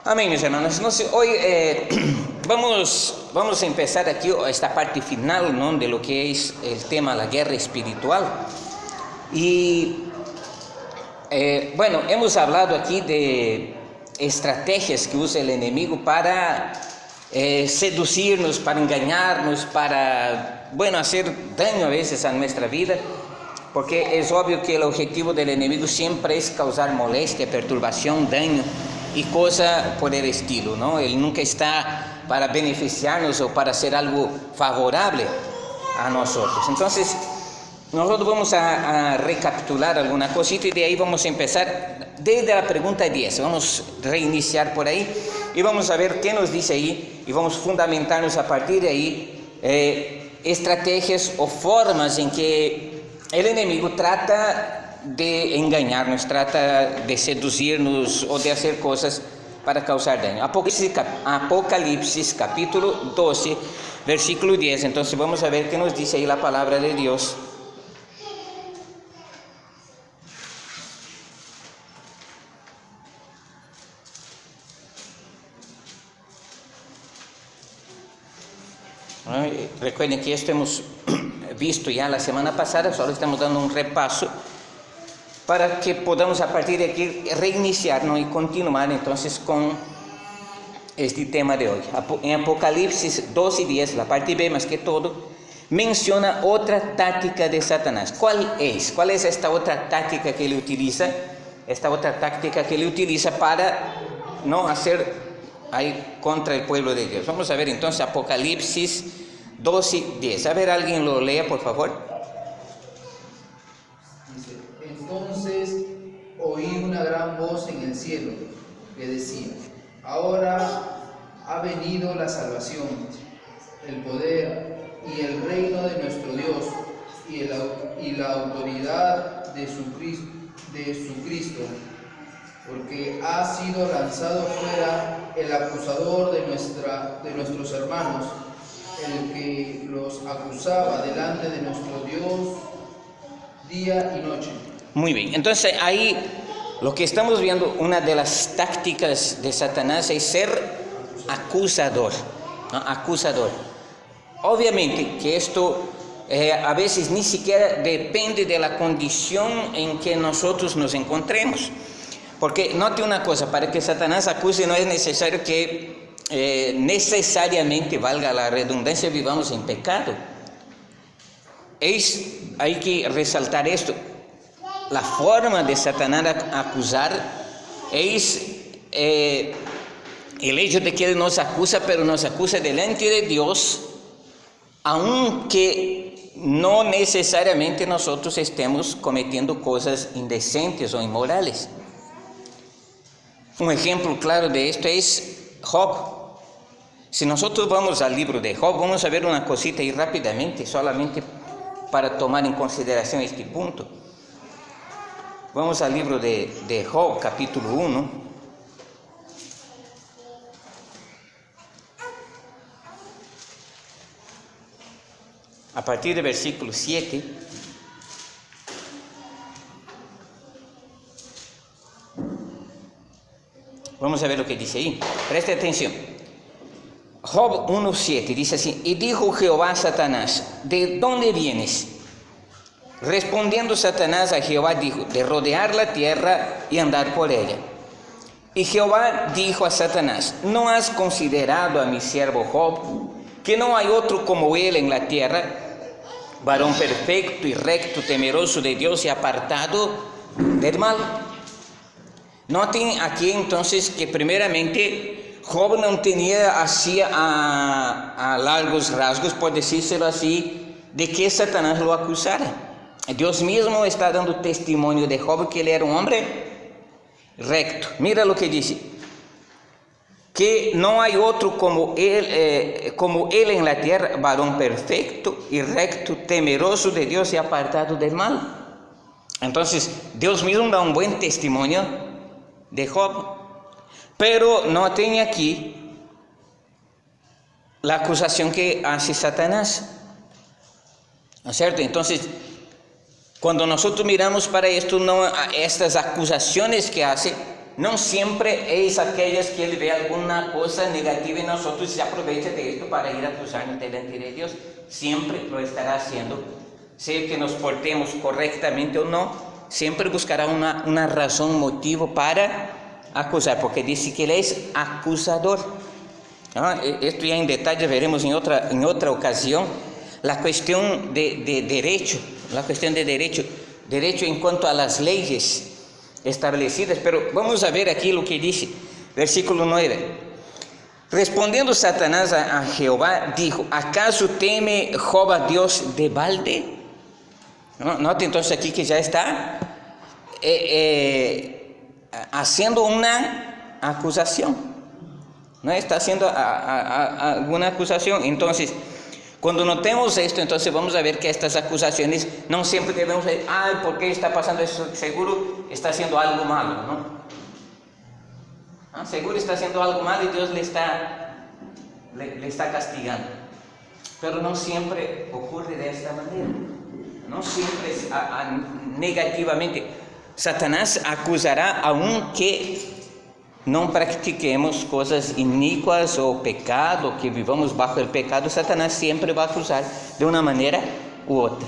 Amén, mis hermanos. Entonces, hoy vamos a empezar aquí esta parte final, ¿no?, de lo que es el tema, la guerra espiritual. Y bueno, hemos hablado aquí de estrategias que usa el enemigo para seducirnos, para engañarnos, para, bueno, hacer daño a veces a nuestra vida. Porque es obvio que el objetivo del enemigo siempre es causar molestia, perturbación, daño y cosas por el estilo, ¿no? Él nunca está para beneficiarnos o para hacer algo favorable a nosotros. Entonces, nosotros vamos a recapitular alguna cosita y de ahí vamos a empezar desde la pregunta 10. Vamos a reiniciar por ahí y vamos a ver qué nos dice ahí y vamos a fundamentarnos a partir de ahí estrategias o formas en que el enemigo trata de engañarnos, trata de seducirnos o de hacer cosas para causar daño. Apocalipsis capítulo 12, versículo 10. Entonces vamos a ver qué nos dice ahí la palabra de Dios. Recuerden que esto hemos visto ya la semana pasada, solo estamos dando un repaso para que podamos a partir de aquí reiniciar, ¿no?, y continuar entonces con este tema de hoy. En Apocalipsis 12 y 10, la parte B más que todo, menciona otra táctica de Satanás. ¿Cuál es? ¿Cuál es esta otra táctica que él utiliza? Esta otra táctica que él utiliza para no hacer ahí contra el pueblo de Dios. Vamos a ver entonces Apocalipsis 12 y 10. A ver, alguien lo lea, por favor. Dice: entonces oí una gran voz en el cielo que decía: ahora ha venido la salvación, el poder y el reino de nuestro Dios y la autoridad de su Cristo, porque ha sido lanzado fuera el acusador de nuestros hermanos, el que los acusaba delante de nuestro Dios día y noche. Muy bien, entonces ahí lo que estamos viendo, una de las tácticas de Satanás es ser acusador, ¿no? Acusador. Obviamente que esto a veces ni siquiera depende de la condición en que nosotros nos encontremos. Porque note una cosa, para que Satanás acuse no es necesario que necesariamente, valga la redundancia, vivamos en pecado. Hay que resaltar esto. La forma de Satanás acusar es el hecho de que él nos acusa, pero nos acusa delante de Dios, aunque no necesariamente nosotros estemos cometiendo cosas indecentes o inmorales. Un ejemplo claro de esto es Job. Si nosotros vamos al libro de Job, vamos a ver una cosita ahí rápidamente, solamente para tomar en consideración este punto. Vamos al libro de Job, capítulo 1. A partir del versículo 7. Vamos a ver lo que dice ahí. Preste atención. Job 1:7 dice así: y dijo Jehová a Satanás: ¿de dónde vienes? Respondiendo Satanás a Jehová dijo: de rodear la tierra y andar por ella. Y Jehová dijo a Satanás: ¿no has considerado a mi siervo Job, que no hay otro como él en la tierra, varón perfecto y recto, temeroso de Dios y apartado del mal? Noten aquí entonces que primeramente Job no tenía así a largos rasgos, por decírselo así, de que Satanás lo acusara. Dios mismo está dando testimonio de Job que él era un hombre recto. Mira lo que dice: que no hay otro como él en la tierra, varón perfecto y recto, temeroso de Dios y apartado del mal. Entonces Dios mismo da un buen testimonio de Job, pero noten aquí la acusación que hace Satanás, ¿no es cierto? Entonces, cuando nosotros miramos para esto, estas acusaciones que hace, no siempre es aquellas que él ve alguna cosa negativa en nosotros y se aprovecha de esto para ir a acusarnos delante de Dios. Siempre lo estará haciendo, sea que nos portemos correctamente o no, siempre buscará una razón, motivo para acusar, porque dice que él es acusador. Esto ya en detalle veremos en otra ocasión. La cuestión de derecho, derecho en cuanto a las leyes establecidas, pero vamos a ver aquí lo que dice, versículo 9. Respondiendo Satanás a Jehová, dijo: ¿acaso teme Job a Dios de balde? Note entonces aquí que ya está haciendo una acusación, ¿no? Está haciendo alguna acusación. Entonces, cuando notemos esto, entonces vamos a ver que estas acusaciones no siempre debemos decir: ¿por qué está pasando eso? Seguro está haciendo algo malo, ¿no? Seguro está haciendo algo malo y Dios le está castigando. Pero no siempre ocurre de esta manera. No siempre es negativamente. Satanás acusará aunque no practiquemos cosas inicuas o pecado, que vivamos bajo el pecado. Satanás siempre va a acusar de una manera u otra.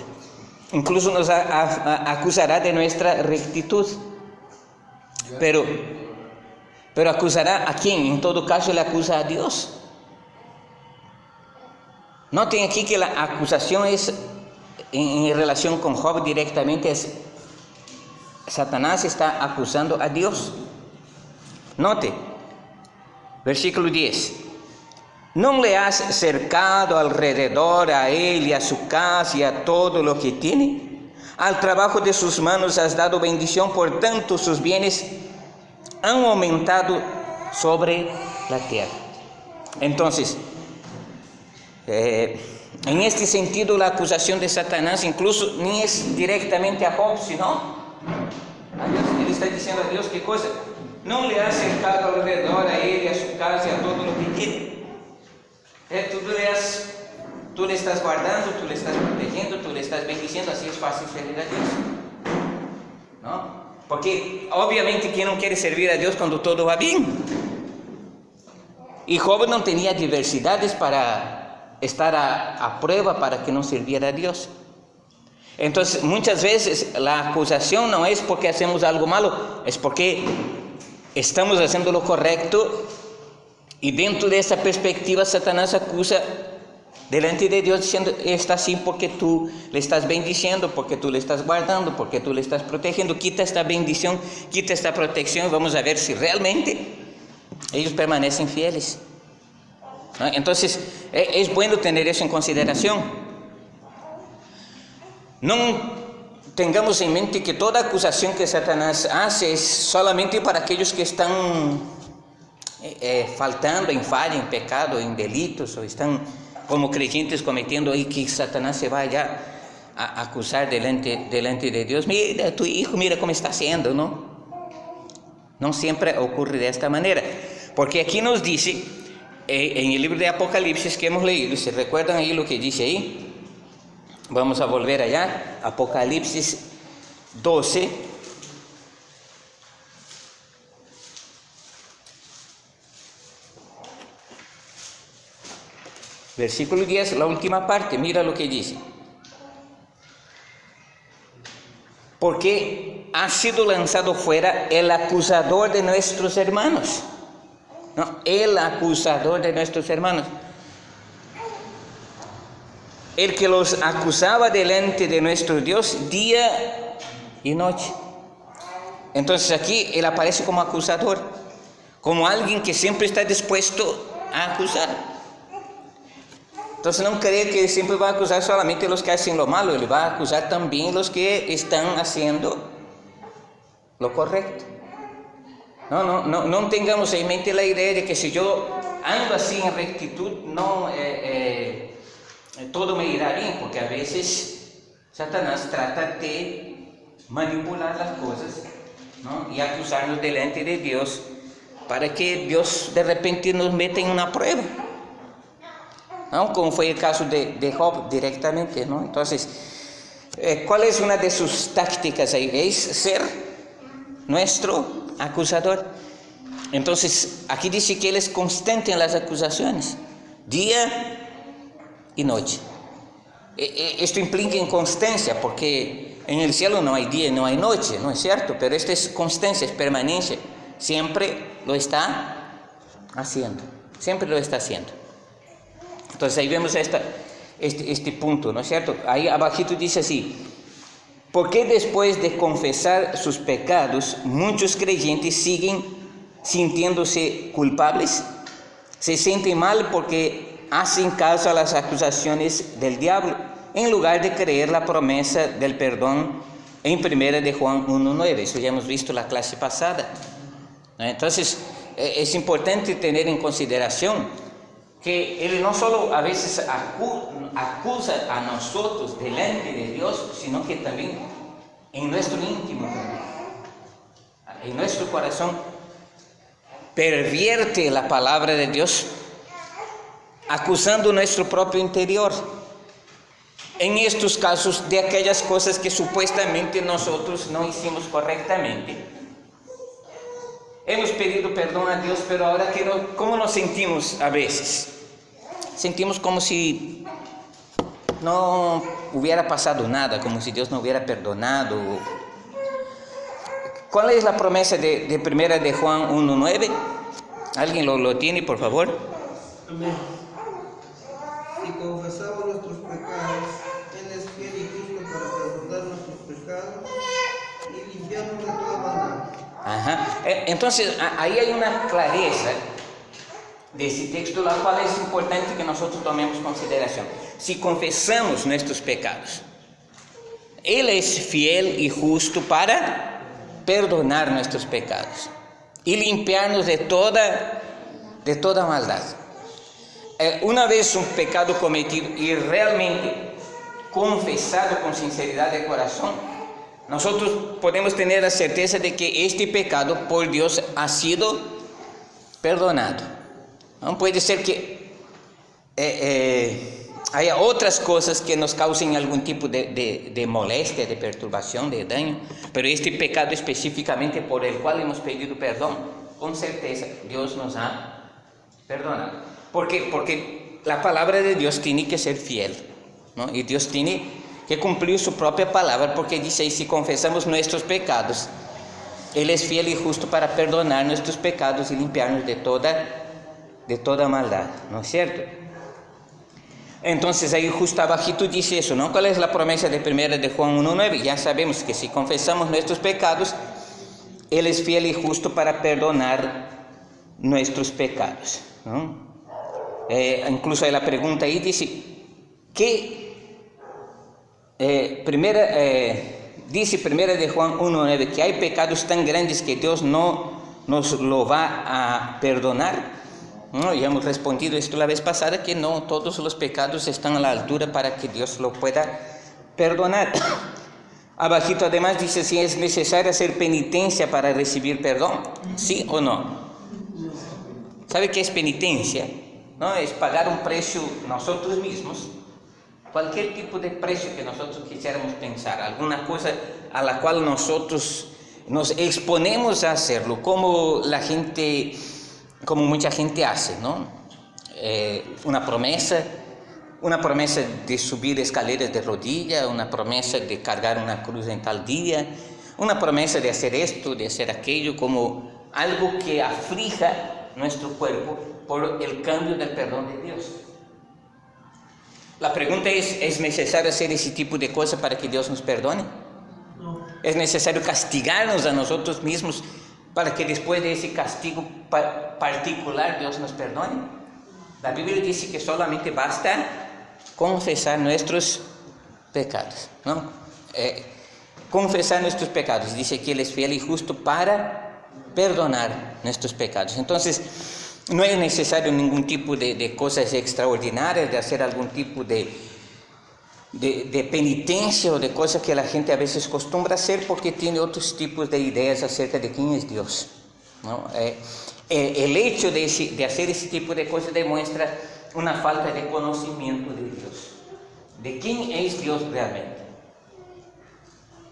Incluso nos acusará de nuestra rectitud. Pero acusará a quién? En todo caso, le acusa a Dios. Noten aquí que la acusación es en relación con Job directamente. Satanás está acusando a Dios. Note, versículo 10. ¿No le has cercado alrededor a él y a su casa y a todo lo que tiene? Al trabajo de sus manos has dado bendición, por tanto sus bienes han aumentado sobre la tierra. Entonces, en este sentido, la acusación de Satanás incluso ni es directamente a Job, sino a Dios. Él está diciendo a Dios: ¿qué cosa? No le has cercado alrededor a él y a su casa y a todo lo que tiene. Tú le estás guardando, tú le estás protegiendo, tú le estás bendiciendo. Así es fácil servir a Dios, ¿no? Porque obviamente, ¿quién no quiere servir a Dios cuando todo va bien? Y Job no tenía adversidades para estar a prueba para que no sirviera a Dios. Entonces, muchas veces la acusación no es porque hacemos algo malo, es porque estamos haciendo lo correcto. Y dentro de esa perspectiva, Satanás acusa delante de Dios diciendo: está así porque tú le estás bendiciendo, porque tú le estás guardando, porque tú le estás protegiendo. Quita esta bendición, quita esta protección. Vamos a ver si realmente ellos permanecen fieles, ¿no? Entonces es bueno tener eso en consideración. No tengamos en mente que toda acusación que Satanás hace es solamente para aquellos que están faltando en falla, en pecado, en delitos, o están como creyentes cometiendo ahí, que Satanás se vaya a acusar delante de Dios: mira, tu hijo, mira cómo está haciendo, ¿no? No siempre ocurre de esta manera, porque aquí nos dice, en el libro de Apocalipsis que hemos leído, ¿se recuerdan ahí lo que dice ahí? Vamos a volver allá, Apocalipsis 12. Versículo 10, la última parte, mira lo que dice: porque ha sido lanzado fuera el acusador de nuestros hermanos. No, el acusador de nuestros hermanos, el que los acusaba delante de nuestro Dios día y noche. Entonces aquí él aparece como acusador, como alguien que siempre está dispuesto a acusar. Entonces no cree que siempre va a acusar solamente los que hacen lo malo, él va a acusar también los que están haciendo lo correcto. No tengamos en mente la idea de que si yo ando así en rectitud, todo me irá bien, porque a veces Satanás trata de manipular las cosas, ¿no? Y acusarnos delante de Dios para que Dios de repente nos meta en una prueba, ¿no? Como fue el caso de Job directamente, ¿no? Entonces, ¿cuál es una de sus tácticas ahí? Es ser nuestro acusador. Entonces, aquí dice que Él es constante en las acusaciones, día y noche. Esto implica inconstancia, porque en el cielo no hay día y no hay noche, ¿no es cierto? Pero esta es constancia, es permanencia. Siempre lo está haciendo, siempre lo está haciendo. Entonces ahí vemos este punto, ¿no es cierto? Ahí abajito dice así: ¿por qué después de confesar sus pecados muchos creyentes siguen sintiéndose culpables? Se sienten mal porque hacen caso a las acusaciones del diablo, en lugar de creer la promesa del perdón en 1 de Juan 1:9. Eso ya hemos visto la clase pasada. Entonces es importante tener en consideración que Él no solo a veces acusa a nosotros delante de Dios, sino que también en nuestro íntimo, en nuestro corazón, pervierte la palabra de Dios, acusando nuestro propio interior. En estos casos, de aquellas cosas que supuestamente nosotros no hicimos correctamente. Hemos pedido perdón a Dios, pero ahora ¿cómo nos sentimos a veces? Sentimos como si no hubiera pasado nada, como si Dios no hubiera perdonado. ¿Cuál es la promesa de 1 de Juan 1:9? ¿Alguien lo tiene, por favor? Amén. Si confesamos nuestros pecados, Él es fiel y justo para perdonar nuestros pecados y limpiarnos de toda maldad. Ajá. Entonces, ahí hay una clareza de ese texto, la cual es importante que nosotros tomemos consideración. Si confesamos nuestros pecados, Él es fiel y justo para perdonar nuestros pecados y limpiarnos de toda maldad. Una vez un pecado cometido y realmente confesado con sinceridad de corazón, nosotros podemos tener la certeza de que este pecado por Dios ha sido perdonado. No puede ser que haya otras cosas que nos causen algún tipo de molestia, de perturbación, de daño, pero este pecado específicamente por el cual hemos pedido perdón, con certeza Dios nos ha perdonado. ¿Por qué? Porque la palabra de Dios tiene que ser fiel, ¿no? Y Dios tiene que cumplir su propia palabra, porque dice ahí: si confesamos nuestros pecados, Él es fiel y justo para perdonar nuestros pecados y limpiarnos de toda maldad, ¿no es cierto? Entonces ahí justo abajito dice eso, ¿no? ¿Cuál es la promesa de 1 de Juan 1:9? Ya sabemos que si confesamos nuestros pecados, Él es fiel y justo para perdonar nuestros pecados, ¿no? Incluso hay la pregunta ahí, dice, dice 1 de Juan 1:9 que hay pecados tan grandes que Dios no nos lo va a perdonar. No, ya hemos respondido esto la vez pasada, que no todos los pecados están a la altura para que Dios lo pueda perdonar. Abajito además dice si es necesario hacer penitencia para recibir perdón, ¿sí o no? ¿Sabe qué es penitencia? ¿No? Es pagar un precio nosotros mismos, cualquier tipo de precio que nosotros quisiéramos pensar, alguna cosa a la cual nosotros nos exponemos a hacerlo, como mucha gente hace, ¿no? Una promesa de subir escaleras de rodilla, una promesa de cargar una cruz en tal día, una promesa de hacer esto, de hacer aquello, como algo que aflija nuestro cuerpo por el cambio del perdón de Dios. La pregunta ¿es necesario hacer ese tipo de cosas para que Dios nos perdone? No. ¿Es necesario castigarnos a nosotros mismos para que después de ese castigo particular Dios nos perdone? La Biblia dice que solamente basta confesar nuestros pecados, ¿no? Confesar nuestros pecados. Dice que Él es fiel y justo para perdonar nuestros pecados. Entonces, no es necesario ningún tipo de cosas extraordinarias, de hacer algún tipo de penitencia o de cosas que la gente a veces acostumbra hacer porque tiene otros tipos de ideas acerca de quién es Dios, ¿no? El hecho de hacer ese tipo de cosas demuestra una falta de conocimiento de Dios, de quién es Dios realmente.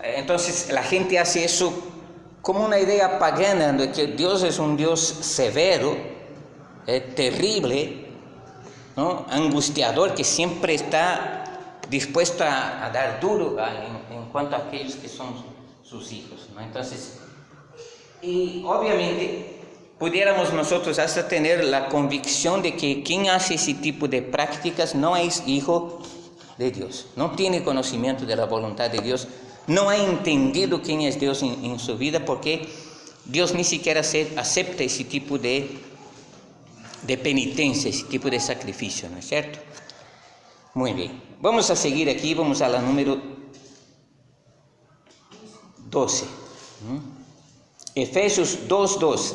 Entonces la gente hace eso como una idea pagana de que Dios es un Dios severo, terrible, ¿no? Angustiador, que siempre está dispuesto a dar duro en cuanto a aquellos que son sus hijos, ¿no? Entonces, y obviamente pudiéramos nosotros hasta tener la convicción de que quien hace ese tipo de prácticas no es hijo de Dios, no tiene conocimiento de la voluntad de Dios, no ha entendido quién es Dios en su vida, porque Dios ni siquiera acepta ese tipo de penitencia, ese tipo de sacrificio, ¿no es cierto? Muy bien, vamos a seguir aquí, vamos a la número 12. Efesios 2:2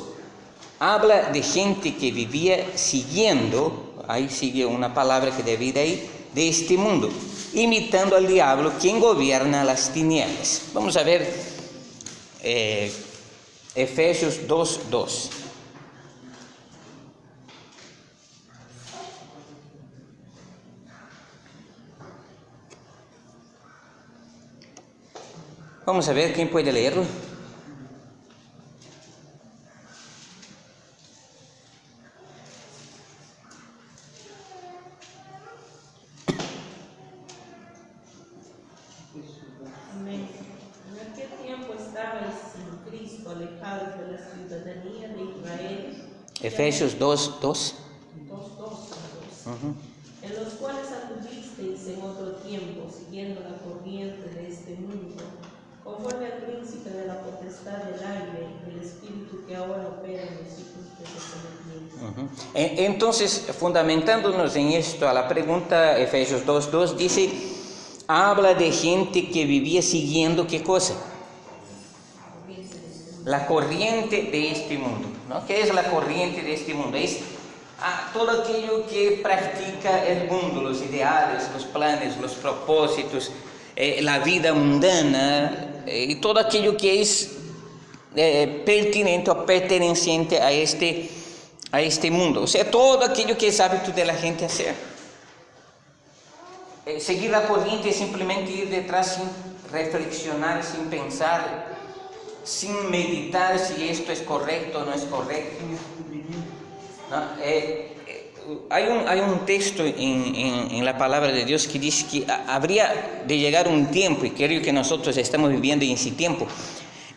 habla de gente que vivía siguiendo, ahí sigue una palabra que debe ir ahí, de este mundo, imitando al diablo, quien gobierna las tinieblas. Vamos a ver Efesios 2:2. Vamos a ver, ¿quién puede leerlo? Amén. En aquel tiempo estabais sin Cristo, alejados de la ciudadanía de Israel. Efesios 2:2. 2:2. En los cuales anduvisteis en otro tiempo, siguiendo la corriente de este mundo, conforme al príncipe de la potestad del aire, el espíritu que ahora opera en los hijos de desobediencia. Entonces, fundamentándonos en esto, a la pregunta, Efesios 2:2 dice, habla de gente que vivía siguiendo ¿qué cosa? La corriente de este mundo, ¿no? ¿Qué es la corriente de este mundo? Es todo aquello que practica el mundo, los ideales, los planes, los propósitos, la vida mundana, y todo aquello que es pertinente o perteneciente a este mundo. O sea, todo aquello que es hábito de la gente hacer. Seguir la corriente es simplemente ir detrás sin reflexionar, sin pensar, sin meditar si esto es correcto o no es correcto. ¿No? Hay un texto en la palabra de Dios que dice que habría de llegar un tiempo, y creo que nosotros estamos viviendo en ese tiempo,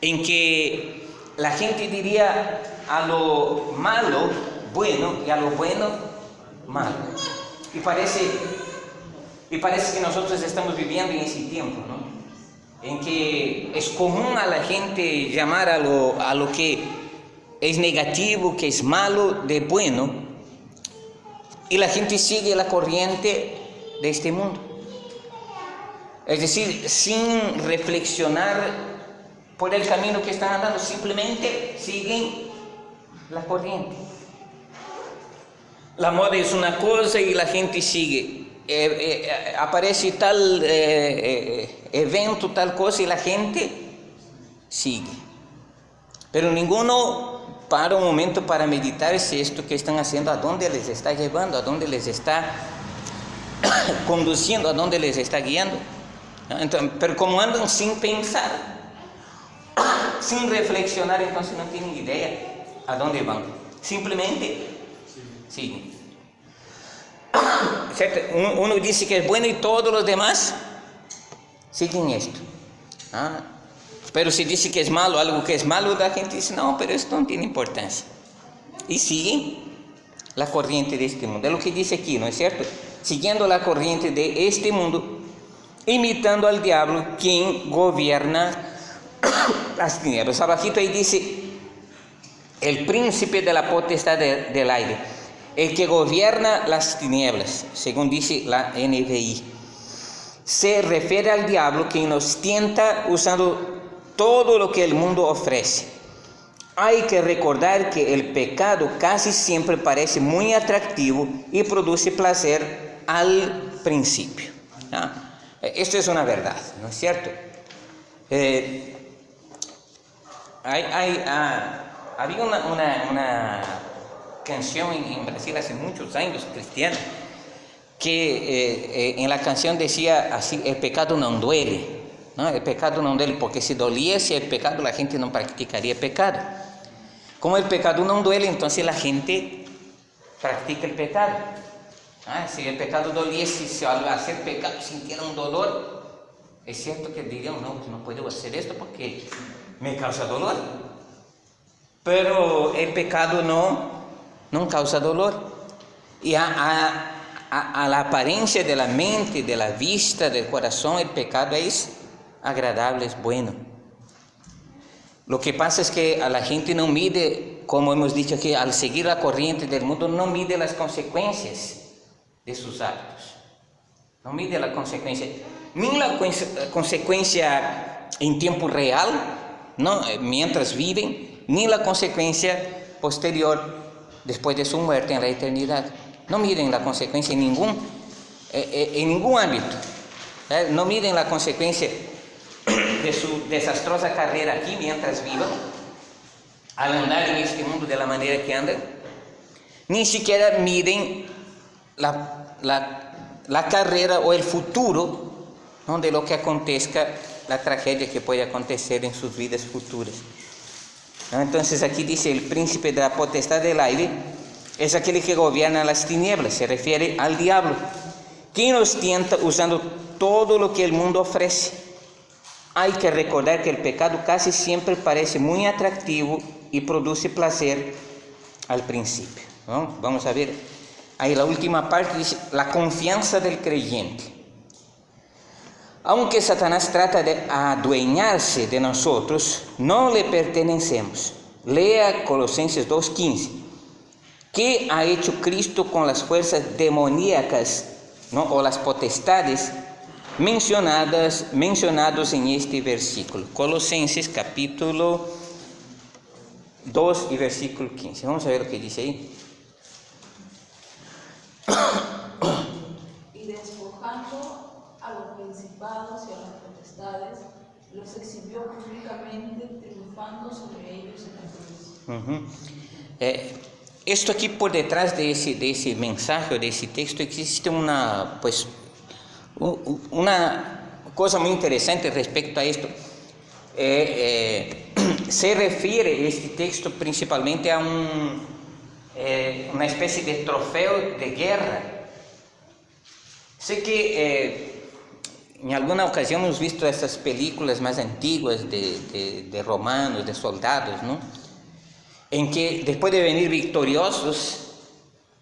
en que la gente diría a lo malo bueno y a lo bueno malo. Y parece que nosotros estamos viviendo en ese tiempo, ¿no? En que es común a la gente llamar a lo que es negativo, que es malo, de bueno, y la gente sigue la corriente de este mundo. Es decir, sin reflexionar por el camino que están andando, simplemente siguen la corriente. La moda es una cosa y la gente sigue. Aparece tal evento, tal cosa, y la gente sigue. Pero ninguno para un momento para meditar si esto que están haciendo, a dónde les está llevando, a dónde les está conduciendo, a dónde les está guiando. Entonces, pero como andan sin pensar, sin reflexionar, entonces no tienen idea a dónde van. Simplemente siguen. ¿Cierto? Uno dice que es bueno y todos los demás siguen esto. Pero si dice que es malo, algo que es malo, la gente dice, no, pero esto no tiene importancia. Y siguen la corriente de este mundo. Es lo que dice aquí, ¿no es cierto? Siguiendo la corriente de este mundo, imitando al diablo, quien gobierna las tinieblas. Abajito ahí dice, el príncipe de la potestad del aire, el que gobierna las tinieblas, según dice la NVI. Se refiere al diablo, quien nos tienta usando todo lo que el mundo ofrece. Hay que recordar que el pecado casi siempre parece muy atractivo y produce placer al principio. Esto es una verdad, ¿no es cierto? Había una canción en Brasil hace muchos años, cristiana, que en la canción decía así, el pecado no duele, ¿no? El pecado no duele, porque si doliese el pecado, la gente no practicaría pecado. Como el pecado no duele, entonces la gente practica el pecado. Si el pecado doliese, si al hacer pecado sintiera un dolor, es cierto que dirían, no puedo hacer esto porque me causa dolor. Pero el pecado no causa dolor. Y a la apariencia de la mente, de la vista, del corazón, el pecado es agradable, es bueno. Lo que pasa es que a la gente no mide, como hemos dicho aquí, al seguir la corriente del mundo, no mide las consecuencias de sus actos. No mide la consecuencia, ni la consecuencia en tiempo real, ¿no? Mientras viven, ni la consecuencia posterior después de su muerte en la eternidad. No miden la consecuencia en ningún ámbito. No miden la consecuencia de su desastrosa carrera aquí mientras vivan, al andar en este mundo de la manera que andan. Ni siquiera miden la carrera o el futuro, ¿no? De lo que acontezca, la tragedia que puede acontecer en sus vidas futuras. Entonces aquí dice: el príncipe de la potestad del aire es aquel que gobierna las tinieblas. Se refiere al diablo, quien nos tienta usando todo lo que el mundo ofrece. Hay que recordar que el pecado casi siempre parece muy atractivo y produce placer al principio, ¿no? Vamos a ver ahí la última parte, dice: la confianza del creyente. Aunque Satanás trata de adueñarse de nosotros, no le pertenecemos. Lea Colosenses 2:15. ¿Qué ha hecho Cristo con las fuerzas demoníacas, ¿no? O las potestades mencionados en este versículo? Colosenses capítulo 2 y versículo 15. Vamos a ver lo que dice ahí. Y despojando a los principados y a las potestades, los exhibió públicamente, triunfando sobre ellos en la cruz. Esto aquí por detrás de ese mensaje, de ese texto, existe una cosa muy interesante respecto a esto. Se refiere este texto principalmente a una especie de trofeo de guerra. Sé que en alguna ocasión hemos visto estas películas más antiguas de romanos, de soldados, ¿no? En que después de venir victoriosos,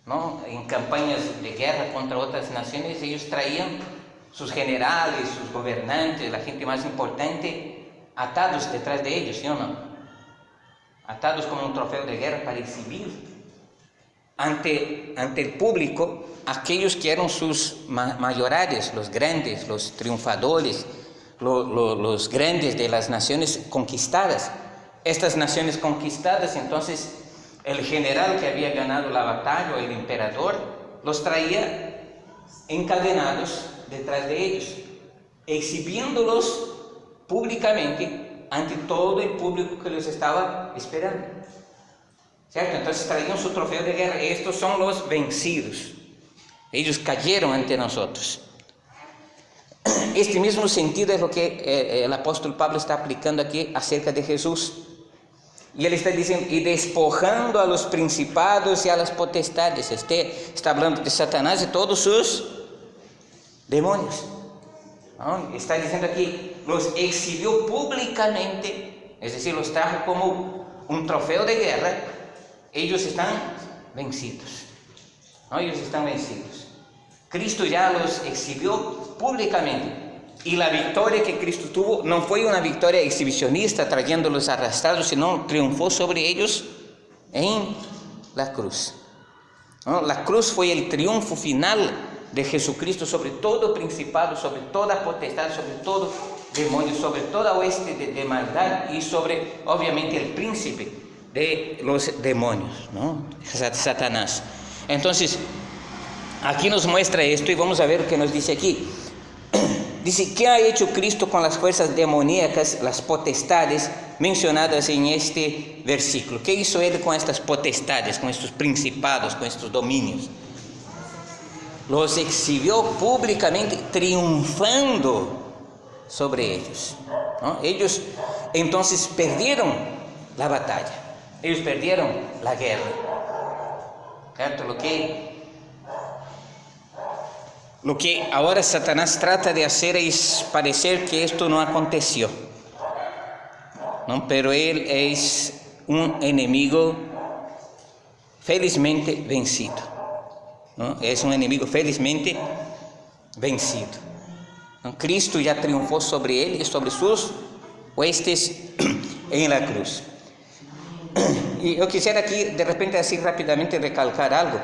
¿no? En campañas de guerra contra otras naciones, ellos traían sus generales, sus gobernantes, la gente más importante, atados detrás de ellos, ¿sí o no? Atados como un trofeo de guerra para exhibir ante el público aquellos que eran sus mayorares, los grandes, los triunfadores, los grandes de las naciones conquistadas. Estas naciones conquistadas, entonces el general que había ganado la batalla, o el emperador, los traía encadenados detrás de ellos, exhibiéndolos públicamente ante todo el público que los estaba esperando, ¿cierto? Entonces traían su trofeo de guerra. Estos son los vencidos, ellos cayeron ante nosotros. Este mismo sentido es lo que el apóstol Pablo está aplicando aquí acerca de Jesús. Y él está diciendo: y despojando a los principados y a las potestades. Está hablando de Satanás y todos sus demonios, ¿no? Está diciendo aquí: los exhibió públicamente, es decir, los trajo como un trofeo de guerra. Ellos están vencidos, ¿no? Ellos están vencidos. Cristo ya los exhibió públicamente. Y la victoria que Cristo tuvo no fue una victoria exhibicionista trayéndolos arrastrados, sino triunfó sobre ellos en la cruz, ¿no? La cruz fue el triunfo final de Jesucristo sobre todo principado, sobre toda potestad, sobre todo demonio, sobre toda hueste de maldad y sobre, obviamente, el príncipe de los demonios, ¿no? Satanás. Entonces, aquí nos muestra esto y vamos a ver lo que nos dice aquí. Dice: ¿qué ha hecho Cristo con las fuerzas demoníacas, las potestades mencionadas en este versículo? ¿Qué hizo Él con estas potestades, con estos principados, con estos dominios? Los exhibió públicamente, triunfando sobre ellos, ¿no? Ellos entonces perdieron la batalla, ellos perdieron la guerra, ¿cierto? Lo que ahora Satanás trata de hacer es parecer que esto no aconteció, ¿no? Pero él es un enemigo felizmente vencido, ¿no? Es un enemigo felizmente vencido, ¿no? Cristo ya triunfó sobre él y sobre sus huestes en la cruz. Y yo quisiera aquí de repente así rápidamente recalcar algo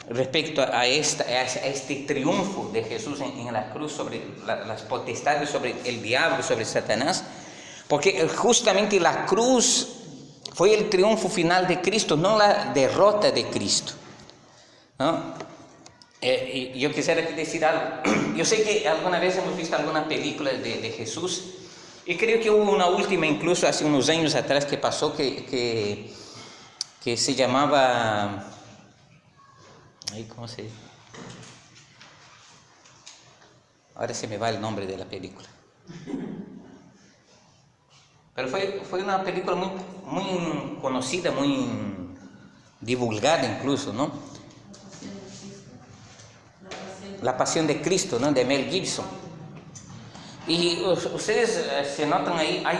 respecto a este triunfo de Jesús en la cruz sobre las potestades, sobre el diablo, sobre Satanás, porque justamente la cruz fue el triunfo final de Cristo, no la derrota de Cristo, ¿no? Yo quisiera decir algo. Yo sé que alguna vez hemos visto alguna película de Jesús, y creo que hubo una última incluso hace unos años atrás que pasó que se llamaba... ¿Cómo se dice? Ahora se me va el nombre de la película. Pero fue una película muy conocida, muy divulgada incluso, ¿no? La Pasión de Cristo, ¿no? De Mel Gibson. Y ustedes se notan ahí, hay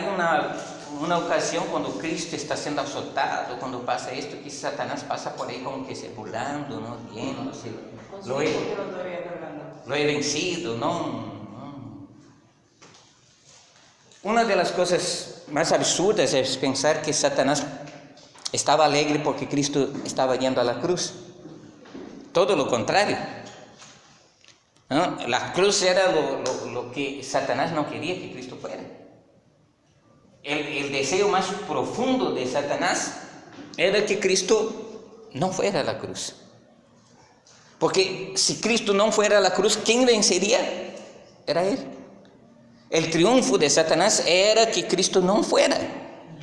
una ocasión cuando Cristo está siendo azotado, cuando pasa esto, que Satanás pasa por ahí como que se burlando, ¿no? Riéndose. Lo he vencido, ¿no? Una de las cosas más absurdas es pensar que Satanás estaba alegre porque Cristo estaba yendo a la cruz. Todo lo contrario, ¿no? La cruz era lo que Satanás no quería que Cristo fuera. El deseo más profundo de Satanás era que Cristo no fuera a la cruz. Porque si Cristo no fuera a la cruz, ¿quién vencería? Era Él. El triunfo de Satanás era que Cristo no fuera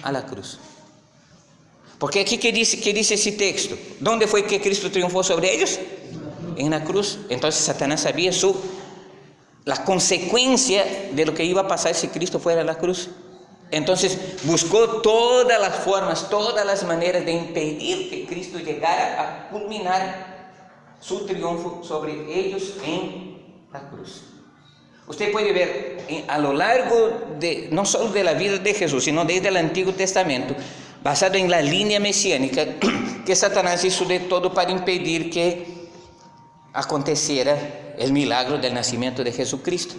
a la cruz. Porque aquí, ¿qué dice ese texto? ¿Dónde fue que Cristo triunfó sobre ellos? En la cruz. Entonces Satanás sabía la consecuencia de lo que iba a pasar si Cristo fuera a la cruz. Entonces buscó todas las formas, todas las maneras de impedir que Cristo llegara a culminar su triunfo sobre ellos en la cruz. Usted puede ver a lo largo no solo de la vida de Jesús, sino desde el Antiguo Testamento, basado en la línea mesiánica, que Satanás hizo de todo para impedir que aconteciera el milagro del nacimiento de Jesucristo.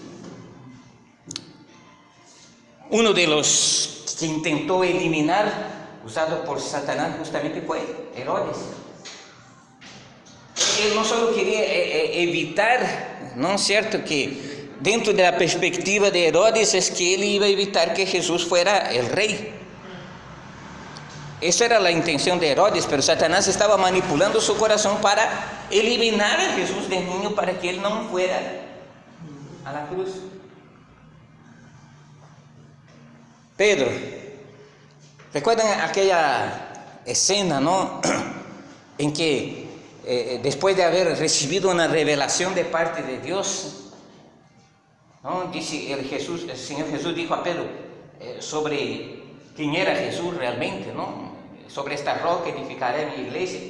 Uno de los que intentó eliminar, usado por Satanás, justamente fue Herodes. Él no solo quería evitar, ¿no es cierto?, que dentro de la perspectiva de Herodes es que él iba a evitar que Jesús fuera el rey. Esa era la intención de Herodes, pero Satanás estaba manipulando su corazón para eliminar a Jesús de niño para que él no fuera a la cruz. Pedro, ¿recuerdan aquella escena, no? En que después de haber recibido una revelación de parte de Dios, ¿no? Dice el Señor Jesús dijo a Pedro sobre quién era Jesús realmente, ¿no? Sobre esta roca edificaré mi iglesia.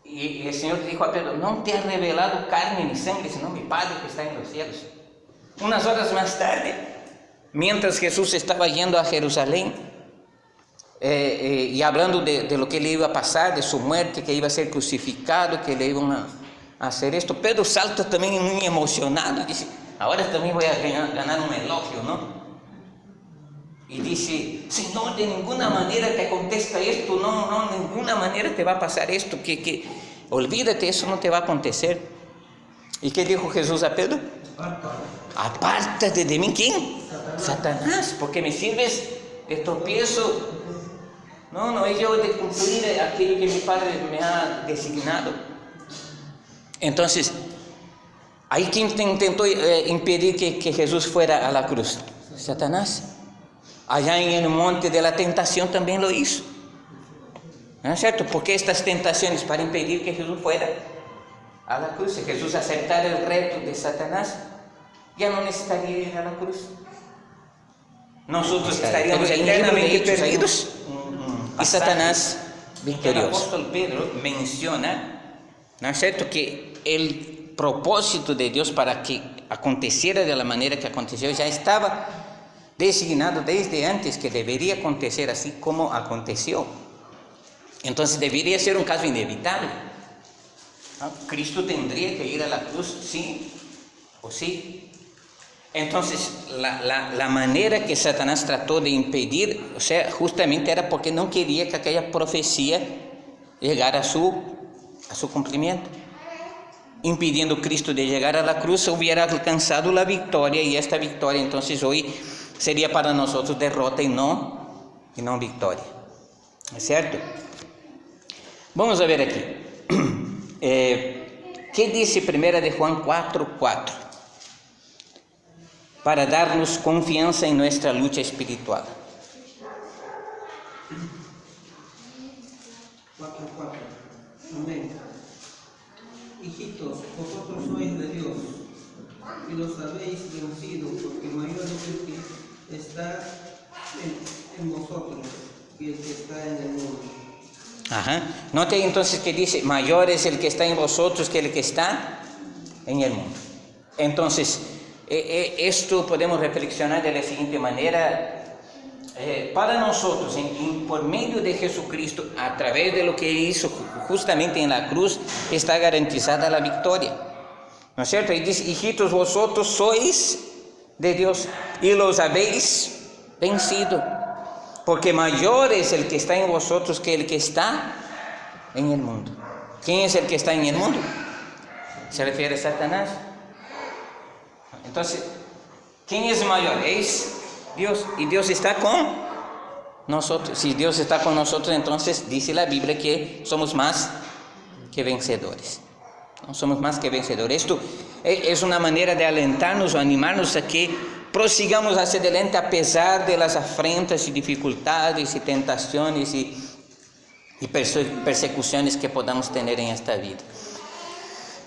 Y el Señor dijo a Pedro: no te ha revelado carne ni sangre, sino mi Padre que está en los cielos. Unas horas más tarde, mientras Jesús estaba yendo a Jerusalén y hablando de lo que le iba a pasar, de su muerte, que iba a ser crucificado, que le iban a hacer esto, Pedro salta también muy emocionado y dice: ahora también voy a ganar un elogio, ¿no? Y dice: Señor, de ninguna manera te contesta esto, no, de ninguna manera te va a pasar esto, que olvídate, eso no te va a acontecer. ¿Y qué dijo Jesús a Pedro? Apártate de mí, ¿quién? Satanás, porque me sirves de tropiezo. No es yo de cumplir aquello que mi Padre me ha designado. Entonces, ¿hay quien intentó impedir que Jesús fuera a la cruz? Satanás. Allá en el monte de la tentación también lo hizo, ¿no es cierto? Porque estas tentaciones para impedir que Jesús fuera a la cruz, que Jesús aceptara el reto de Satanás, ya no necesitaría ir a la cruz. Nosotros estaríamos Pero en el libro de eternamente Hechos hay perdidos y Satanás victorioso. El victorioso. apóstol Pedro menciona, ¿no es cierto?, que el propósito de Dios para que aconteciera de la manera que aconteció ya estaba designado desde antes, que debería acontecer así como aconteció. Entonces debería ser un caso inevitable, ¿no? Cristo tendría que ir a la cruz, sí o sí. Entonces la manera que Satanás trató de impedir, o sea, justamente era porque no quería que aquella profecía llegara a su cumplimiento. Impidiendo Cristo de llegar a la cruz, hubiera alcanzado la victoria, y esta victoria entonces hoy sería para nosotros derrota y no victoria. ¿Es cierto? Vamos a ver aquí. ¿Qué dice 1 de Juan 4:4? Para darnos confianza en nuestra lucha espiritual. 4:4. Amén. Hijitos, vosotros sois de Dios y los habéis vencido, porque mayor es el que está en vosotros que el que está en el mundo. Ajá. Note entonces que dice, mayor es el que está en vosotros que el que está en el mundo. Entonces, esto podemos reflexionar de la siguiente manera. Para nosotros, por medio de Jesucristo, a través de lo que hizo justamente en la cruz, está garantizada la victoria, ¿no es cierto? Y dice, hijitos, vosotros sois de Dios y los habéis vencido, porque mayor es el que está en vosotros que el que está en el mundo. ¿Quién es el que está en el mundo? Se refiere a Satanás. Entonces, ¿quién es mayor? Es Dios, y Dios está con nosotros. Si Dios está con nosotros, entonces dice la Biblia que somos más que vencedores. No somos más que vencedores. Esto es una manera de alentarnos o animarnos a que prosigamos hacia adelante a pesar de las afrentas y dificultades y tentaciones y persecuciones que podamos tener en esta vida.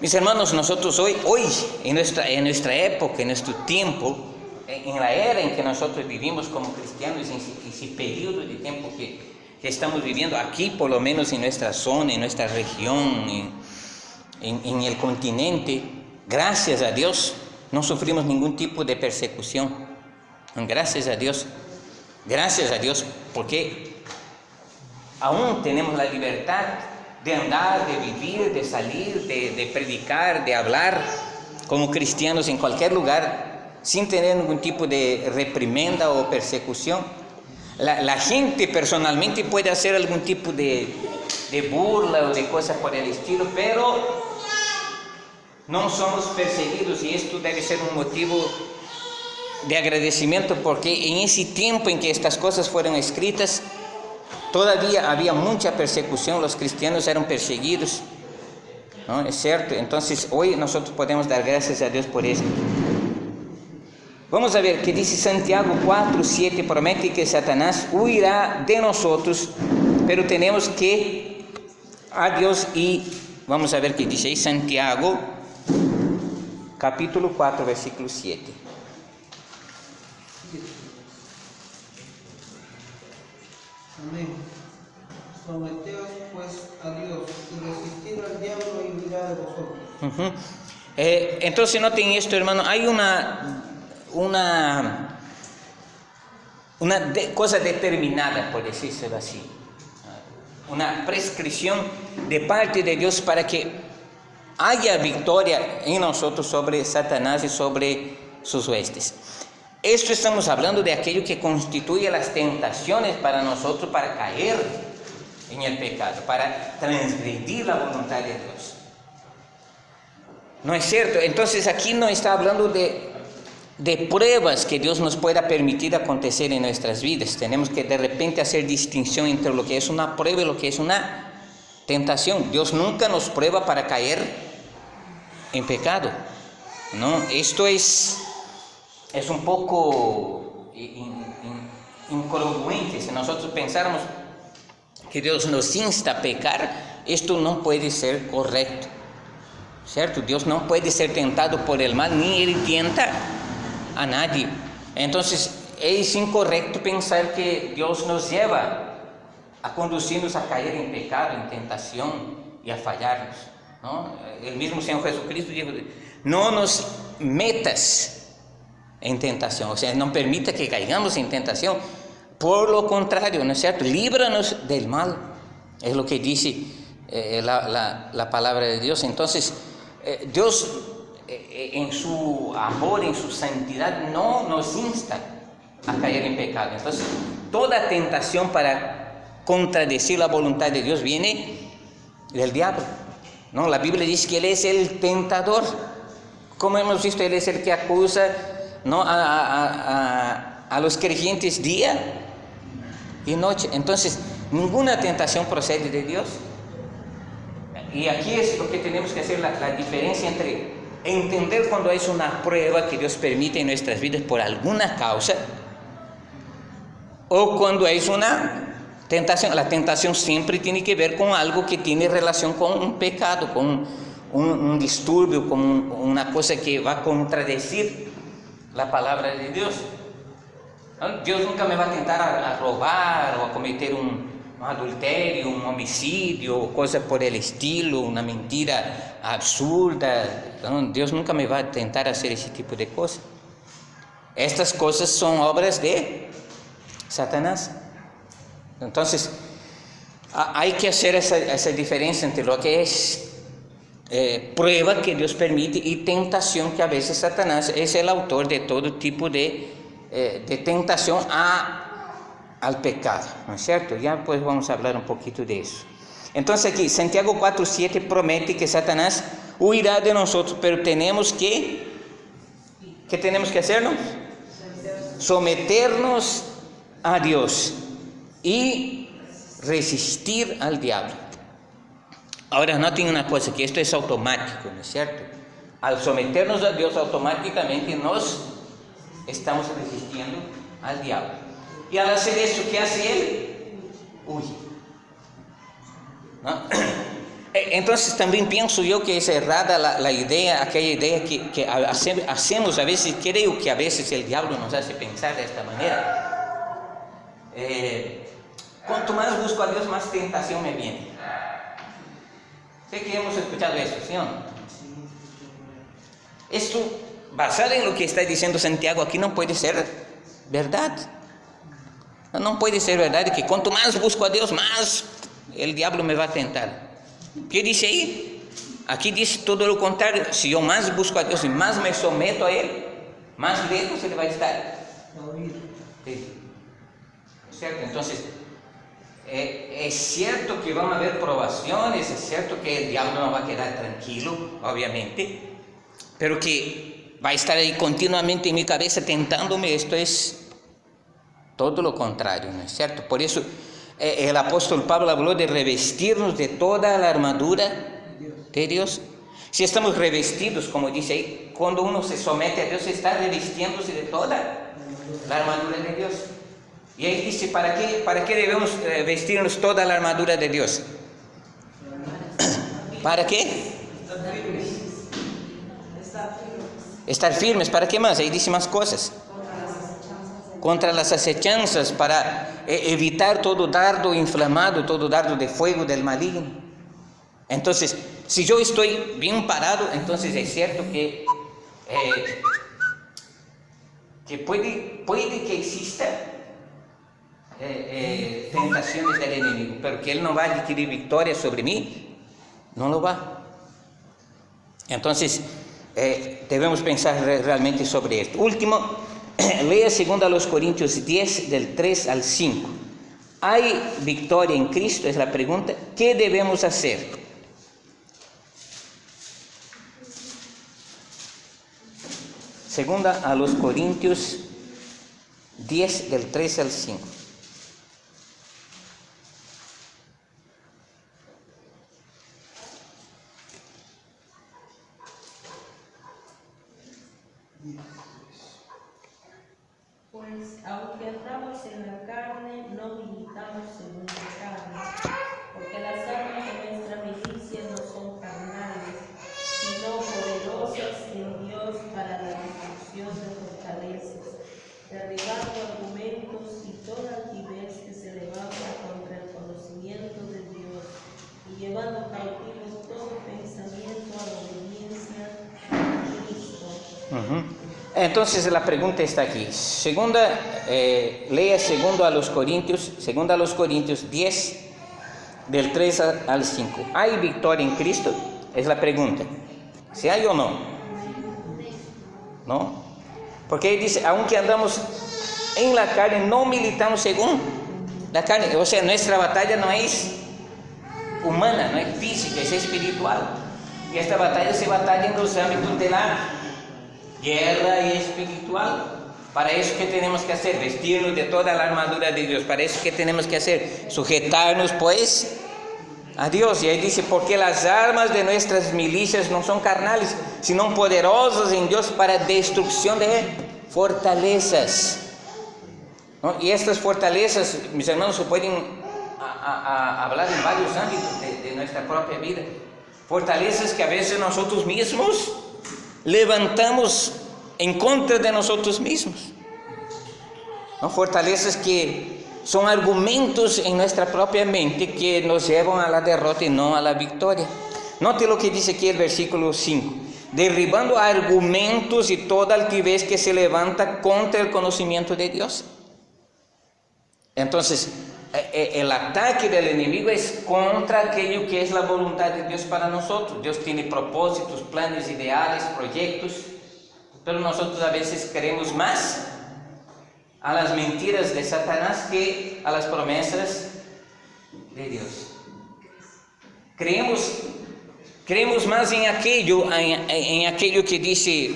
Mis hermanos, nosotros hoy en nuestra época, en nuestro tiempo, en la era en que nosotros vivimos como cristianos, en ese periodo de tiempo que estamos viviendo aquí, por lo menos en nuestra zona, en nuestra región, en el continente, gracias a Dios, no sufrimos ningún tipo de persecución. Gracias a Dios, porque aún tenemos la libertad de andar, de vivir, de salir, de predicar, de hablar como cristianos en cualquier lugar, sin tener ningún tipo de reprimenda o persecución. La gente personalmente puede hacer algún tipo de burla o de cosas por el estilo, pero no somos perseguidos, y esto debe ser un motivo de agradecimiento, porque en ese tiempo en que estas cosas fueron escritas, todavía había mucha persecución, los cristianos eran perseguidos, ¿no? Es cierto. Entonces hoy nosotros podemos dar gracias a Dios por eso. Vamos a ver que dice Santiago 4:7, promete que Satanás huirá de nosotros, pero tenemos que a Dios. Y vamos a ver que dice ahí Santiago capítulo 4 versículo 7. Amén. Someteos pues a Dios y resistid al diablo y huirá de vosotros. Entonces noten esto, hermano, hay una cosa determinada, por decirlo así, una prescripción de parte de Dios para que haya victoria en nosotros sobre Satanás y sobre sus huestes. Esto estamos hablando de aquello que constituye las tentaciones para nosotros para caer en el pecado, para transgredir la voluntad de Dios. ¿No es cierto? Entonces aquí no está hablando de pruebas que Dios nos pueda permitir acontecer en nuestras vidas. Tenemos que de repente hacer distinción entre lo que es una prueba y lo que es una tentación. Dios nunca nos prueba para caer en pecado, ¿no? Esto es un poco incongruente. Si nosotros pensáramos que Dios nos insta a pecar, esto no puede ser correcto, ¿cierto? Dios no puede ser tentado por el mal, ni Él tienta a nadie. Entonces, es incorrecto pensar que Dios nos lleva a conducirnos a caer en pecado, en tentación y a fallarnos, ¿no? El mismo Señor Jesucristo dijo: no nos metas en tentación, o sea, no permita que caigamos en tentación. Por lo contrario, ¿no es cierto? Líbranos del mal, es lo que dice la palabra de Dios. Entonces, Dios en su amor, en su santidad, no nos insta a caer en pecado. Entonces, toda tentación para contradecir la voluntad de Dios viene del diablo, ¿no? La Biblia dice que Él es el tentador. Como hemos visto, Él es el que acusa, ¿no?, a los creyentes día y noche. Entonces, ninguna tentación procede de Dios. Y aquí es lo que tenemos que hacer, la diferencia entre entender cuando es una prueba que Dios permite en nuestras vidas por alguna causa, o cuando es una tentación. La tentación siempre tiene que ver con algo que tiene relación con un pecado, con un disturbio, con una cosa que va a contradecir la palabra de Dios. Dios nunca me va a tentar a robar o a cometer un adulterio, un homicidio o cosas por el estilo, una mentira absurda. ¿No? Dios nunca me va a tentar a hacer ese tipo de cosas. Estas cosas son obras de Satanás. Entonces, hay que hacer esa diferencia entre lo que es prueba que Dios permite y tentación, que a veces Satanás es el autor de todo tipo de tentación al pecado, ¿no es cierto? Ya pues vamos a hablar un poquito de eso. Entonces aquí, Santiago 4:7 promete que Satanás huirá de nosotros, pero tenemos que, ¿qué tenemos que hacernos? Someternos a Dios y resistir al diablo. Ahora, noten una cosa, que esto es automático, ¿no es cierto? Al someternos a Dios, automáticamente nos estamos resistiendo al diablo. Y al hacer eso, ¿qué hace él? Huye, ¿no? Entonces también pienso yo que es errada la idea, aquella idea que hacemos a veces. Creo que a veces el diablo nos hace pensar de esta manera: cuanto más busco a Dios, más tentación me viene. Sé que hemos escuchado eso, ¿sí o no? Esto, basado en lo que está diciendo Santiago aquí, no puede ser verdad. No puede ser verdad que cuanto más busco a Dios, más el diablo me va a tentar. ¿Qué dice ahí? Aquí dice todo lo contrario. Si yo más busco a Dios y más me someto a Él, más lejos Él va a estar. Sí. ¿Cierto? Entonces, es cierto que van a haber probaciones, es cierto que el diablo no va a quedar tranquilo, obviamente, pero que va a estar ahí continuamente en mi cabeza tentándome. Esto es todo lo contrario, ¿no es cierto? Por eso el apóstol Pablo habló de revestirnos de toda la armadura de Dios. Si estamos revestidos, como dice ahí, cuando uno se somete a Dios, está revistiéndose de toda la armadura de Dios. Y ahí dice, ¿para qué debemos vestirnos toda la armadura de Dios? ¿Para qué? Estar firmes. ¿Para qué más? Ahí dice más cosas. Contra las acechanzas, para evitar todo dardo inflamado, todo dardo de fuego del maligno. Entonces, si yo estoy bien parado, entonces es cierto que puede que exista tentaciones del enemigo, pero que él no va a adquirir victoria sobre mí, no lo va. Entonces, debemos pensar realmente sobre esto. Último, lea 2 Corintios 10, del 3 al 5. ¿Hay victoria en Cristo? Es la pregunta. ¿Qué debemos hacer? Segunda a los Corintios 10, del 3 al 5. Pues aunque andamos en la carne, no militamos según la carne, porque las armas de nuestra milicia no son carnales, sino poderosas en Dios para la destrucción de fortalezas, Entonces la pregunta está aquí. Lea segundo a los Corintios 10, del 3 al 5. ¿Hay victoria en Cristo? Es la pregunta. ¿Si hay o no? ¿No? Porque ahí dice, aunque andamos en la carne, no militamos según la carne. O sea, nuestra batalla no es humana, no es física, es espiritual. Y esta batalla se batalla en los ámbitos de la guerra y espiritual. Para eso, ¿qué tenemos que hacer? Vestirnos de toda la armadura de Dios. Para eso, ¿qué tenemos que hacer? Sujetarnos pues a Dios. Y ahí dice, porque las armas de nuestras milicias no son carnales, sino poderosas en Dios para destrucción de fortalezas, ¿no? Y estas fortalezas, mis hermanos, se pueden hablar en varios ámbitos de nuestra propia vida. Fortalezas que a veces nosotros mismos levantamos en contra de nosotros mismos, ¿no? Fortalezas que son argumentos en nuestra propia mente que nos llevan a la derrota y no a la victoria. Note lo que dice aquí el versículo 5. Derribando argumentos y toda altivez que se levanta contra el conocimiento de Dios. Entonces, el ataque del enemigo es contra aquello que es la voluntad de Dios para nosotros. Dios tiene propósitos, planes, ideales, proyectos, pero nosotros a veces queremos más a las mentiras de Satanás que a las promesas de Dios. Creemos más en aquello que dice,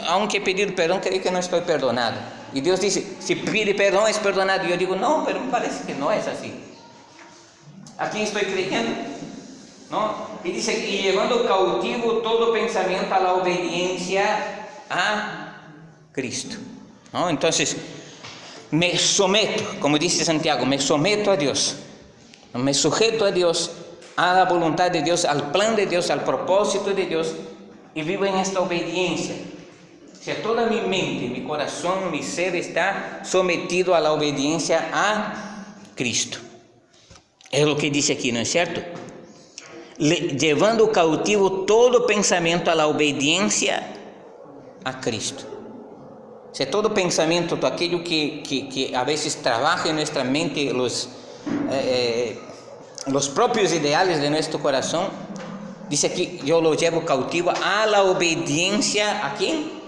aunque pedir perdón, creo que no estoy perdonado. Y Dios dice, si pide perdón es perdonado. Y yo digo, no, pero me parece que no es así. ¿A quién estoy creyendo? ¿No? Y dice, y llevando cautivo todo pensamiento a la obediencia a Cristo, ¿no? Entonces, me someto, como dice Santiago, me someto a Dios, me sujeto a Dios, a la voluntad de Dios, al plan de Dios, al propósito de Dios, y vivo en esta obediencia. O sea, toda mi mente, mi corazón, mi ser está sometido a la obediencia a Cristo. Es lo que dice aquí, ¿no es cierto? Llevando cautivo todo pensamiento a la obediencia a Cristo. O sea, todo pensamiento, todo aquello que a veces trabaja en nuestra mente, los propios ideales de nuestro corazón, dice aquí, yo lo llevo cautivo a la obediencia, ¿a quién?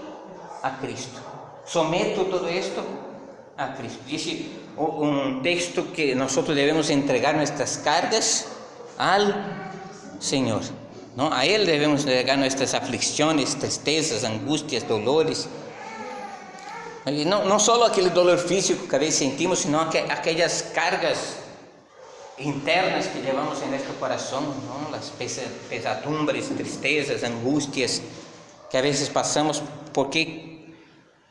A Cristo. Someto todo esto a Cristo. Dice un texto que nosotros debemos entregar nuestras cargas al Señor, ¿no? A Él debemos entregar nuestras aflicciones, tristezas, angustias, dolores. No solo aquel dolor físico que a veces sentimos, sino aquellas cargas internas que llevamos en nuestro corazón, ¿no? Las pesadumbres, tristezas, angustias que a veces pasamos, porque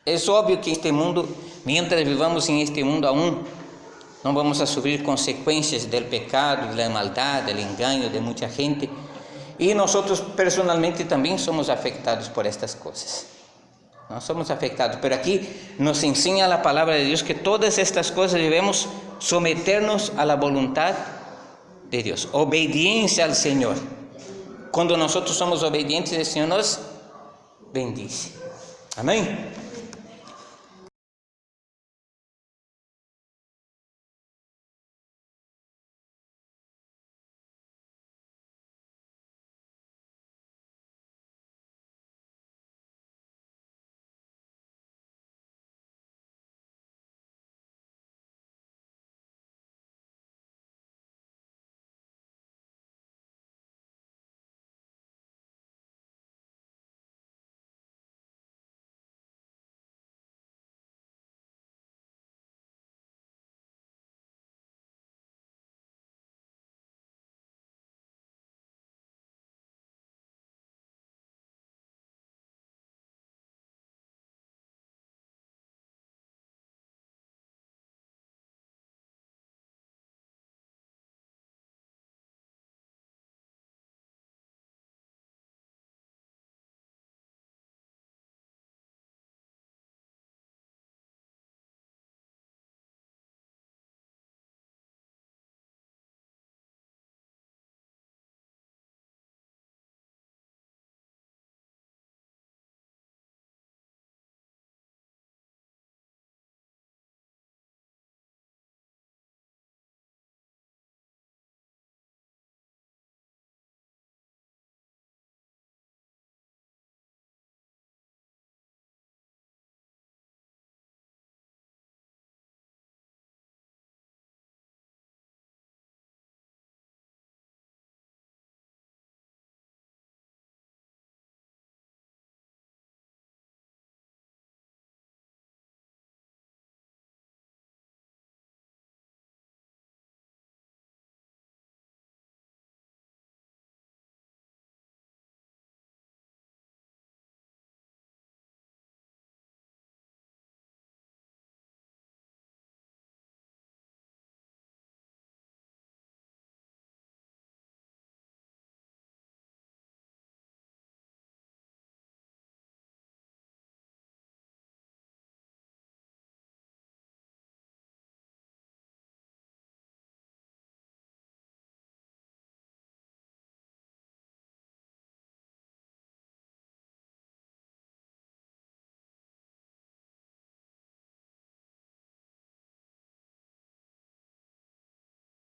es obvio que este mundo, mientras vivamos en este mundo aún, no vamos a sufrir consecuencias del pecado, de la maldad, del engaño de mucha gente, y nosotros personalmente también somos afectados por estas cosas. No somos afectados, pero aquí nos enseña la palabra de Dios que todas estas cosas debemos someternos a la voluntad de Dios, obediencia al Señor. Cuando nosotros somos obedientes, el Señor nos bendice. Amén.